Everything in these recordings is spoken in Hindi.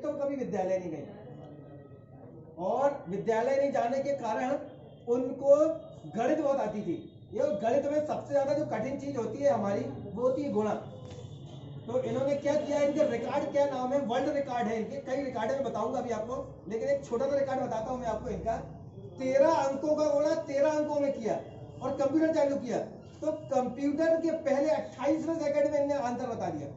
एक तो कभी विद्यालय नहीं गई, और विद्यालय नहीं जाने के कारण उनको गणित बहुत आती थी। ये गणित में सबसे ज्यादा जो कठिन चीज होती है हमारी, वो होती है गुणा। तो इन्होंने क्या किया, इनके रिकॉर्ड क्या नाम है, वर्ल्ड रिकॉर्ड है इनके, कई रिकॉर्ड में बताऊंगा अभी आपको, लेकिन एक छोटा सा रिकॉर्ड बताता हूं मैं आपको इनका। 13 अंकों का गुणा 13 अंकों में किया और कंप्यूटर चालू किया, तो कंप्यूटर के पहले 28वें सेकंड में इन्होंने आंसर बता दिया।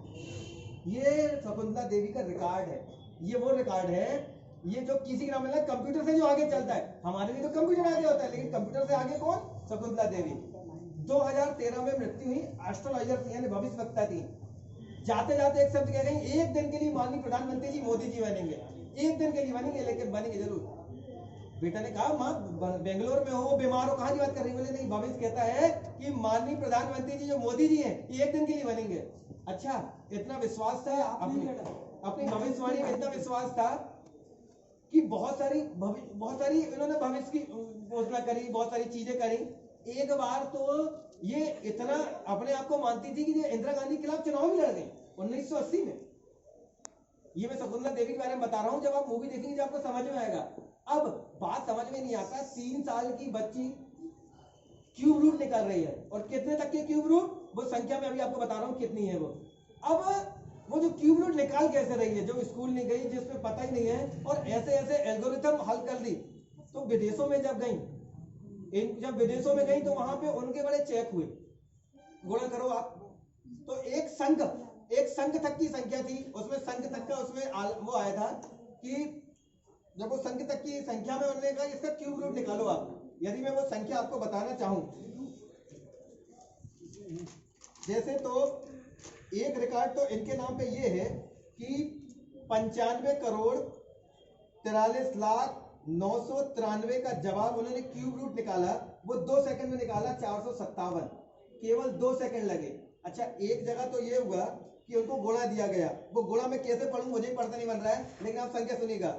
ये शकुंतला देवी का रिकॉर्ड है। ये वो रिकॉर्ड है, ये जो किसी के नाम है कंप्यूटर से जो आगे चलता है। हमारे लिए तो कंप्यूटर आगे होता है, लेकिन कंप्यूटर से आगे कौन, शकुंतला देवी। 2013 में मृत्यु हुई। एस्ट्रोलॉजर थी, यानी भविष्यवक्ता थी। जाते जाते एक शब्द कह गई, एक दिन के लिए माननीय प्रधानमंत्री जी मोदी जी बनेंगे, एक दिन के लिए बनेंगे, लेकिन बनेंगे जरूर। बेटा ने कहा माँ बेंगलोर में हो, बीमार हो, कहाँ की बात कर रही है? बोले नहीं, भविष्य कहता है कि माननीय प्रधानमंत्री जी जो मोदी जी हैं, एक दिन के लिए बनेंगे। अच्छा, इतना विश्वास था अपनी भविष्यवाणी में, इतना विश्वास था कि बहुत सारी इन्होंने भविष्य की घोषणा करी, बहुत सारी चीजें करी। एक बार तो ये इतना अपने आप को मानती थी कि ये इंदिरा गांधी के खिलाफ चुनाव भी लड़ गई 1980 में। ये मैं शकुंतला देवी के बारे में बता रहा हूं, जब आप मूवी देखेंगे जब आपको समझ में आएगा। अब बात समझ में नहीं आता, 3 साल की बच्ची क्यूब रूट निकाल रही है, और कितने तक के क्यूब रूट, वो संख्या में अभी आपको बता रहा हूं कितनी है वो। अब वो जो क्यूब रूट निकाल कैसे रही है, जो स्कूल नहीं गई, जिसमें पता ही नहीं है, और ऐसे ऐसे एल्गोरिथम हल कर दी। तो विदेशों में जब गई, जब विदेशों में गई तो वहां पे उनके बड़े चेक हुए, गुणा करो आप, तो एक संघ तक की संख्या थी, उसमें संघ तक का उसमें वो आया था कि जब वो संघ तक की संख्या में उन्होंने कहा इसका क्यूब रूट निकालो आप। यदि मैं वो संख्या आपको बताना चाहूं, जैसे तो एक रिकॉर्ड तो इनके नाम पे ये है कि 95,43,993 का जवाब उन्होंने क्यूब रूट निकाला, वो 2 सेकंड में निकाला, 457, केवल 2 सेकंड लगे। अच्छा, एक जगह तो ये हुआ कि उनको गुणा दिया गया, वो गुणा में कैसे पढ़ूं मुझे ही पढ़ता नहीं बन रहा है, लेकिन आप संख्या सुनिएगा।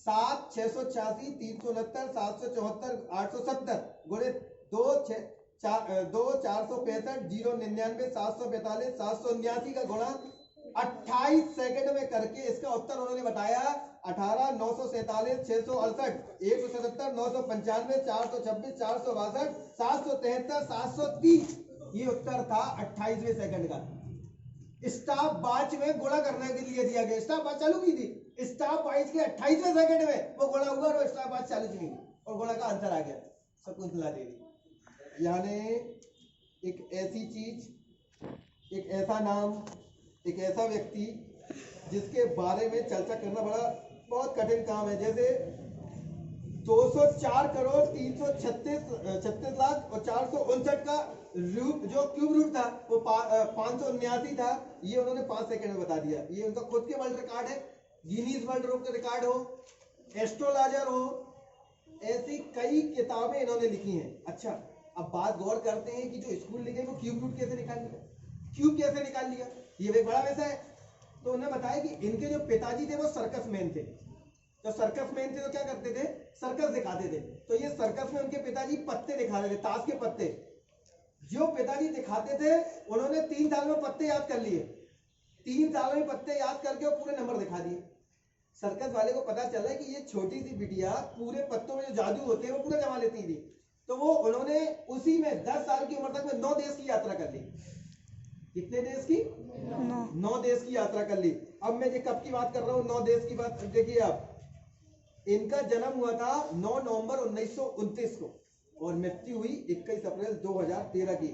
7 686 369 774 870 गुणे 2 465 099 745 779 का गुणा 28 सेकंड में करके इसका उत्तर उन्होंने बताया 18 947 668 177 995 426 462 773 730। ये उत्तर था 28वें सेकंड का। स्टॉप वॉच में गुणा करने के लिए दिया गया, स्टॉप वॉच चालू की थी, स्टॉप वॉच के 28वें सेकंड में वो गुणा हुआ और स्टॉप वॉच चालू की और गुणा का आंसर आ गया, शकुंतला देवी। यानी एक ऐसी चीज, एक ऐसा नाम, एक ऐसा व्यक्ति जिसके बारे में चर्चा करना बहुत कठिन काम है। जैसे 204 करोड़ 336 लाख और 459 का रूट जो क्यूब रूट था वो 579 था, ये उन्होंने 5 सेकंड में बता दिया। ये उनका खुद के वर्ल्ड रिकॉर्ड है, गिनीज वर्ल्ड बुक रिकॉर्ड हो, एस्ट्रोलॉजर हो, ऐसी कई किताबें इन्होंने लिखी हैं। अच्छा, अब बात गौर करते हैं कि जो स्कूल लिखे वो क्यूब रूट कैसे निकाल लिया, क्यूब कैसे निकाल लिया, ये एक बड़ा विषय है। तो उन्होंने बताया कि इनके जो पिताजी थे वो सर्कस मैन थे, तो सर्कस मैन थे तो क्या करते थे, सर्कस दिखाते थे। तो ये सर्कस में उनके पिताजी पत्ते दिखाते थे, ताश के पत्ते जो पिताजी दिखाते थे, उन्होंने 3 साल में पत्ते याद कर लिए, 3 साल में पत्ते याद करके और पूरे नंबर दिखा दिए। सर्कस वाले को पता चला कि ये छोटी सी बिटिया पूरे पत्तों में जो जादू होते हैं वो पूरा जमा लेती थी। तो वो उन्होंने उसी में 10 साल की उम्र तक में 9 देश की यात्रा कर ली। कितने देश की? 9 देश की यात्रा कर ली। अब मैं ये कब की बात कर रहा हूँ, 9 देश की बात देखिए आप। इनका जन्म हुआ था 9 नवंबर 1929 को और मृत्यु हुई 21 अप्रैल 2013 की।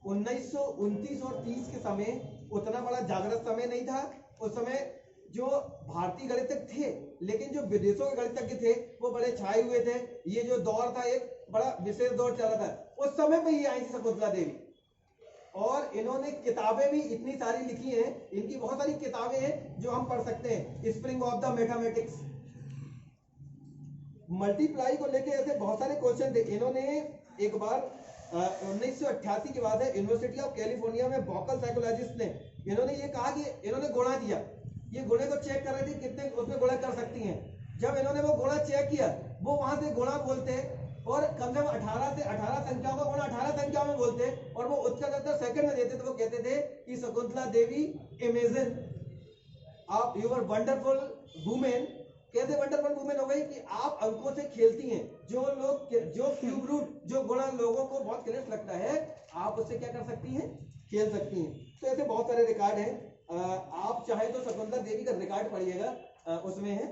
1929 और 30 के समय उतना बड़ा जागृत समय नहीं था। उस समय जो भारतीय गणितज्ञ थे, लेकिन जो विदेशों के गणितज्ञ थे वो बड़े छाए हुए थे। ये जो दौर था एक बड़ा विशेष दौर चला था, उस समय पे ही आई थी शकुंतला देवी। और इन्होंने किताबें भी इतनी सारी लिखी हैं, इनकी बहुत सारी किताबें हैं जो हम पढ़ सकते हैं। Spring of the mathematics, multiply को लेके ऐसे बहुत सारे क्वेश्चन थे। इन्होंने एक बार 1988 के बाद है यूनिवर्सिटी ऑफ कैलिफोर्निया में वोकल साइकोलॉजिस्ट ने इन्होंने ये कहा कि इन्होंने गुणा दिया, ये गुणे को चेक कर रहे थे कितने उसमें गुणा कर सकती हैं। जब इन्होंने वो गुणा चेक किया, वो वहां से गुणा बोलते और कम से कम 18 से 18 संख्याओं का गुणा 18 संख्याओं में बोलते और वो उत्तर सेकंड में देते। तो वो कहते थे कि शकुंतला देवी इमेजिन आप यू आर वंडरफुल वुमेन कैसे वंडरफुल वुमेन हो गई कि आप अंकों से खेलती हैं। जो क्यूब रूट जो गुणा लोगों को बहुत क्लिष्ट लगता है, आप उससे क्या कर सकती हैं, खेल सकती हैं। तो ऐसे बहुत सारे रिकॉर्ड हैं। आप चाहे तो शकुंतला देवी का रिकॉर्ड पढ़िएगा, उसमें है।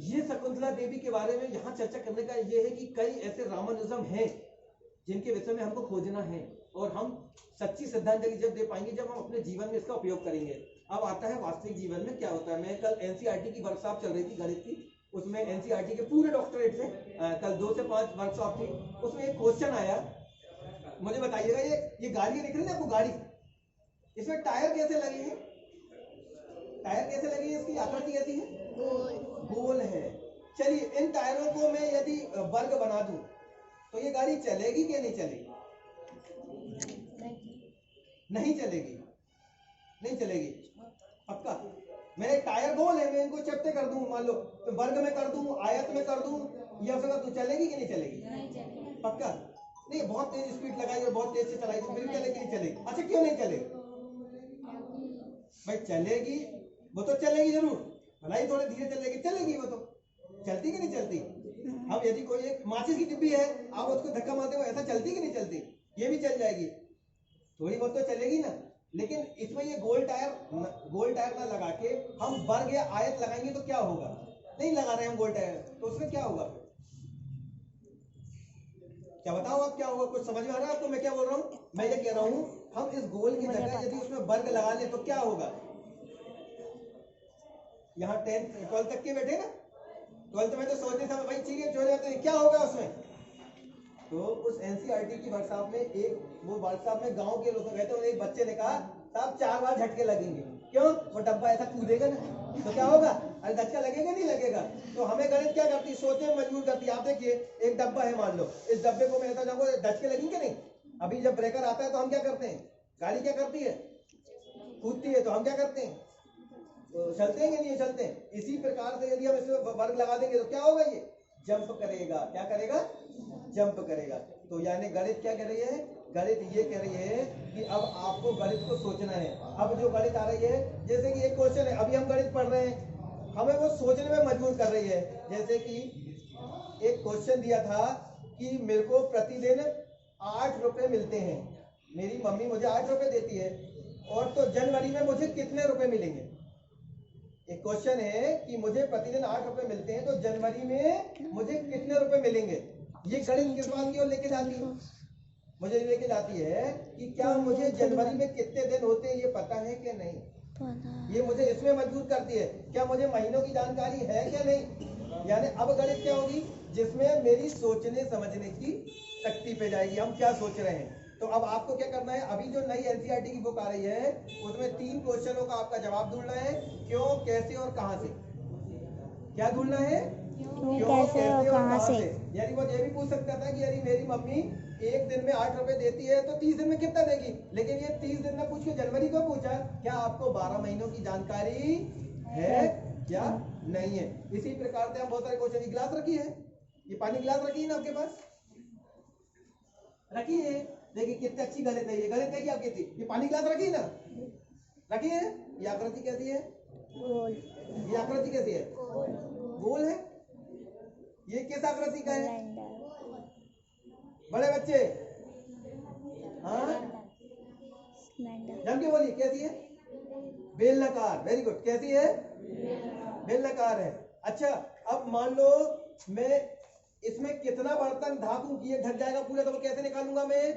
ये शकुंतला देवी के बारे में यहाँ चर्चा करने का ये है कि कई ऐसे रामानुजम हैं जिनके विषय में हमको खोजना है, और हम सच्ची श्रद्धांजलि जब दे पाएंगे जब हम अपने जीवन में इसका उपयोग करेंगे। अब आता है वास्तविक जीवन में क्या होता है। मैं कल एनसीईआरटी की वर्कशॉप चल रही थी गणित की, उसमें एनसीईआरटी के पूरे डॉक्टरेट से कल 2 से 5 वर्कशॉप थी। उसमें एक क्वेश्चन आया, मुझे बताइएगा ये गाड़ी दिख रही है आपको, गाड़ी, इसमें टायर कैसे लगे हैं, टायर कैसे लगे हैं, इसकी आकृति कैसी है, गोल है। चलिए इन टायरों को मैं यदि वर्ग बना दूं तो ये गाड़ी चलेगी कि नहीं चलेगी, नहीं चलेगी, नहीं चलेगी पक्का। मेरे टायर गोल है, मैं इनको चपटे कर दूं, मान लो तो वर्ग में कर दूं, आयत में कर दूं, या फिर तो चलेगी कि नहीं चलेगी, पक्का नहीं। बहुत तेज स्पीड लगाई और बहुत तेज से चलाई तो फिर चलेगी नहीं चलेगी। अच्छा क्यों नहीं चलेगी भाई, चलेगी वो तो चलेगी जरूर, भलाई थोड़े धीरे चलेगी, चलेगी वो तो, चलती कि नहीं चलती। अब यदि कोई एक माचिस की डिब्बी है, आप उसको धक्का मारते हो, ऐसा चलती कि नहीं चलती, ये भी चल जाएगी, थोड़ी बहुत तो चलेगी ना। लेकिन इसमें ये गोल टायर ना लगा के हम वर्ग या आयत लगाएंगे तो क्या होगा, नहीं लगा रहे हम गोल टायर, तो उसमें क्या होगा, क्या बताओ आप, क्या होगा, कुछ समझ में आ रहा है आपको मैं क्या बोल रहा हूँ। मैं ये कह रहा हूँ हम इस गोल की जगह यदि उसमें वर्ग लगा ले तो क्या होगा। यहाँ 10th 12th तक के बैठे ना, 12th में तो सोचते समय भाई ठीक है छोड़ जाते, क्या होगा उसमें। तो उस एनसीईआरटी की वर्कशॉप में वो वर्कशॉप में गांव के लोग कहते हैं, एक बच्चे ने कहा साहब 4 बार झटके लगेंगे, क्यों, वो डब्बा ऐसा कूदेगा ना तो क्या होगा, अरे धक्का लगेगा नहीं लगेगा। तो हमें गणित क्या करती है, सोचने में मजबूर करती है। आप देखिए एक डब्बा है, मान लो इस डब्बे को मैं ऐसा जाऊंगा, धक्के लगेंगे नहीं। अभी जब ब्रेकर आता है तो हम क्या करते हैं, गाड़ी क्या करती है, कूदती है, तो हम क्या करते हैं, तो चलते हैं कि नहीं चलते हैं। इसी प्रकार से यदि हम इसमें वर्ग लगा देंगे तो क्या होगा, ये जंप करेगा, क्या करेगा, जंप करेगा। तो यानी गणित क्या कह रही है, गणित ये कह रही है कि अब आपको गणित को सोचना है। अब जो गणित आ रही है, जैसे कि एक क्वेश्चन है, अभी हम गणित पढ़ रहे हैं, हमें वो सोचने में मजबूर कर रही है। जैसे कि एक क्वेश्चन दिया था कि मेरे को प्रतिदिन 8 रुपए मिलते हैं, मेरी मम्मी मुझे 8 रुपए देती है, और तो जनवरी में मुझे कितने रुपए मिलेंगे। एक क्वेश्चन है कि मुझे प्रतिदिन 8 रुपए मिलते हैं, तो जनवरी में मुझे कितने रुपए मिलेंगे। ये गणित किस बात की ओर लेके जाती है, मुझे लेके जाती है कि क्या मुझे जनवरी में कितने दिन होते हैं ये पता है कि नहीं। ये मुझे इसमें मजबूर करती है, क्या मुझे महीनों की जानकारी है क्या नहीं। यानी अब गणित क्या होगी, जिसमें मेरी सोचने समझने की शक्ति पे जाएगी, हम क्या सोच रहे हैं। तो अब आपको क्या करना है, अभी जो नई एनसीईआरटी की बुक आ रही है उसमें 3 क्वेश्चनों का आपका जवाब ढूंढना है, क्यों, कैसे और कहां से। क्या ढूंढना है, क्यों, कैसे और कहां से। यानी वो ये भी पूछ सकता था कि यदि मेरी मम्मी एक दिन में 8 रुपए देती है तो 30 दिन में कितना देगी, लेकिन ये 30 दिन में पूछ के जनवरी को पूछा, क्या आपको 12 महीनों की जानकारी है क्या नहीं है। इसी प्रकार से हम बहुत सारे क्वेश्चन, गिलास रखी है, ये पानी गिलास रखी है ना आपके पास, रखी है, देखिए कितनी अच्छी गणित है, ये गणित है कि आपकी थी, ये पानी गिलास रखी है ना, रखी है। ये आकृति कैसी है, गोल, ये आकृति कैसी है, गोल है। ये किस आकृति का है, बड़े बच्चे, हाँ जम के बोलिए, कैसी है, बेलनाकार, वेरी गुड, कैसी है, बेलनाकार है। अच्छा अब मान लो मैं इसमें कितना बर्तन ढाकूं कि ये ढक जाएगा पूरा, तो वो कैसे निकालूंगा मैं,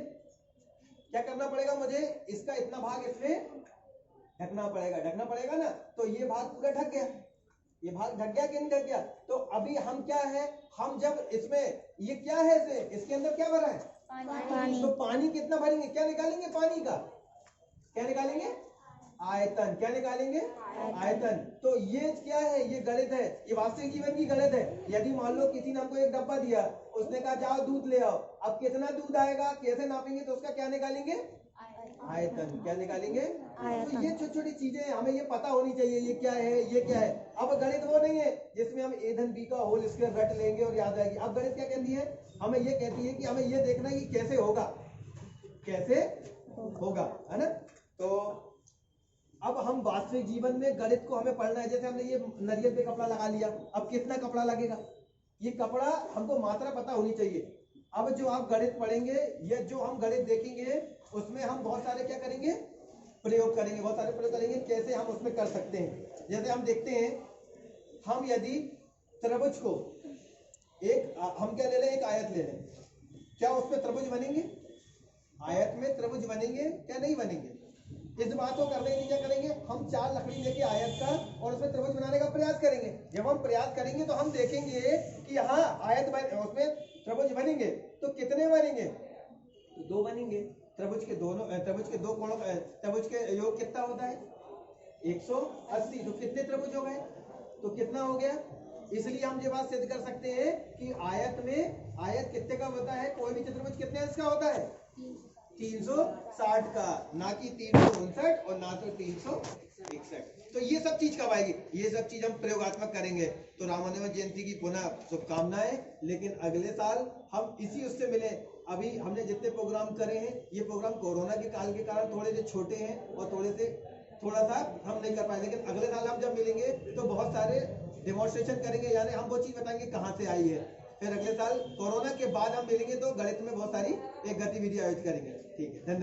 क्या करना पड़ेगा मुझे, इसका इतना भाग इसमें ढकना पड़ेगा ना। तो ये भाग पूरा ढक गया, ये भाग ढक गया कि नहीं ढक गया। तो अभी हम क्या है, हम जब इसमें ये क्या है, इसके अंदर क्या भरा है, पानी। तो पानी कितना भरेंगे, क्या निकालेंगे पानी का, क्या निकालेंगे, आयतन, क्या निकालेंगे, आयतन। तो ये क्या है, ये गणित है, ये वास्तविक जीवन की गणित है। यदि मान लो किसी ने हमको एक डब्बा दिया, उसने कहा जाओ दूध ले आओ, अब कितना दूध आएगा, कैसे नापेंगे, तो उसका क्या निकालेंगे, आयतन, क्या निकालेंगे, तो ये छोटी छोटी चीजें हमें ये पता होनी चाहिए, ये क्या है, ये क्या है। अब गणित वो नहीं है जिसमें हम ए धन बी का होल स्क्वायर रट लेंगे और याद आएगी। अब गणित क्या कहती है, हमें ये कहती है कि हमें ये देखना है कि कैसे होगा, कैसे होगा, है ना। तो अब हम वास्तविक जीवन में गणित को हमें पढ़ना है। जैसे हमने ये नारियल पे कपड़ा लगा लिया, अब कितना कपड़ा लगेगा, ये कपड़ा हमको मात्रा पता होनी चाहिए। अब जो आप गणित पढ़ेंगे या जो हम गणित देखेंगे उसमें हम बहुत सारे क्या करेंगे, प्रयोग करेंगे, बहुत सारे प्रयोग करेंगे। कैसे हम उसमें कर सकते हैं, जैसे हम देखते हैं, हम यदि त्रिभुज को एक हम क्या ले लें, एक आयत ले लें, क्या उसमें त्रिभुज बनेंगे? आयत में त्रिभुज बनेंगे क्या नहीं बनेंगे? इस बात को करने के लिए क्या करेंगे, हम 4 लकड़ी लेके आयत का और उसमें त्रिभुज बनाने का प्रयास करेंगे। जब हम प्रयास करेंगे तो हम देखेंगे कि यहाँ आयत उसमें त्रिभुज बनेंगे, तो कितने बनेंगे? 2 बनेंगे। त्रिभुज के दो कोणों का त्रिभुज के योग कितना होता है? 180। तो कितने त्रिभुज हो गए? तो कितना हो गया? इसलिए हम ये बात सिद्ध कर सकते हैं कि आयत कितने का होता है, कोई भी चतुर्भुज कितने इसका होता है? 360 का, ना कि 359 और ना तो 361। तो ये सब चीज कब आएगी? ये सब चीज हम प्रयोगात्मक करेंगे। तो रामानुजन जयंती की पुनः शुभकामनाएं। लेकिन अगले साल हम इसी उससे मिले। अभी हमने जितने प्रोग्राम करे हैं, ये प्रोग्राम कोरोना के काल के कारण थोड़े से छोटे हैं और थोड़ा सा हम नहीं कर पाए। लेकिन अगले साल हम जब मिलेंगे तो बहुत सारे डेमोन्स्ट्रेशन करेंगे, यानी हम वो चीज बताएंगे कहाँ से आई है। फिर अगले साल कोरोना के बाद हम मिलेंगे तो गणित में बहुत सारी एक गतिविधि आयोजित करेंगे। ठीक है, धन्यवाद।